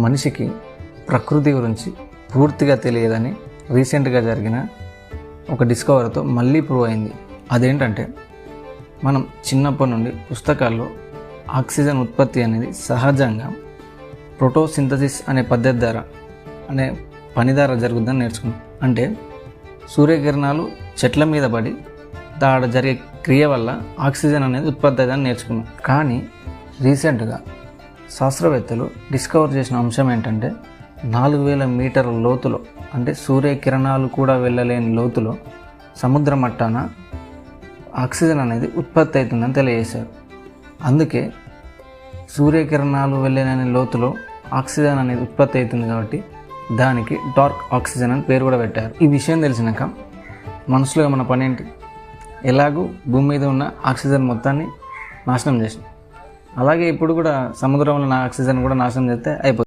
మనిషికి ప్రకృతి గురించి పూర్తిగా తెలియదని రీసెంట్గా జరిగిన ఒక డిస్కవరీతో మళ్ళీ ప్రూవ్ అయింది. అదేంటంటే మనం చిన్నప్పటి నుండి పుస్తకాల్లో ఆక్సిజన్ ఉత్పత్తి అనేది సహజంగా ఫోటోసింథసిస్ అనే పద్ధతి ద్వారా జరుగుతుందని నేర్చుకున్నాం. అంటే సూర్యకిరణాలు చెట్ల మీద పడి దాడ జరిగే క్రియ వల్ల ఆక్సిజన్ అనేది ఉత్పత్తి అయ్యిందని నేర్చుకున్నాం. కానీ రీసెంట్గా శాస్త్రవేత్తలు డిస్కవర్ చేసిన అంశం ఏంటంటే 4000 మీటర్ల లోతులో, అంటే సూర్యకిరణాలు కూడా వెళ్ళలేని లోతులో సముద్ర మట్టాన ఆక్సిజన్ అనేది ఉత్పత్తి అవుతుందని తెలియజేశారు. అందుకే సూర్యకిరణాలు వెళ్ళలేని లోతులో ఆక్సిజన్ అనేది ఉత్పత్తి అవుతుంది కాబట్టి దానికి డార్క్ ఆక్సిజన్ అని పేరు కూడా పెట్టారు. ఈ విషయం తెలిసినాక మనసులో మన పని ఏంటి? ఎలాగూ భూమి మీద ఉన్న ఆక్సిజన్ మొత్తాన్ని నాశనం చేసినాం, అలాగే ఇప్పుడు కూడా సముద్రంలో ఉన్న ఆక్సిజన్ కూడా నాశనం చేస్తే అయిపోతుంది.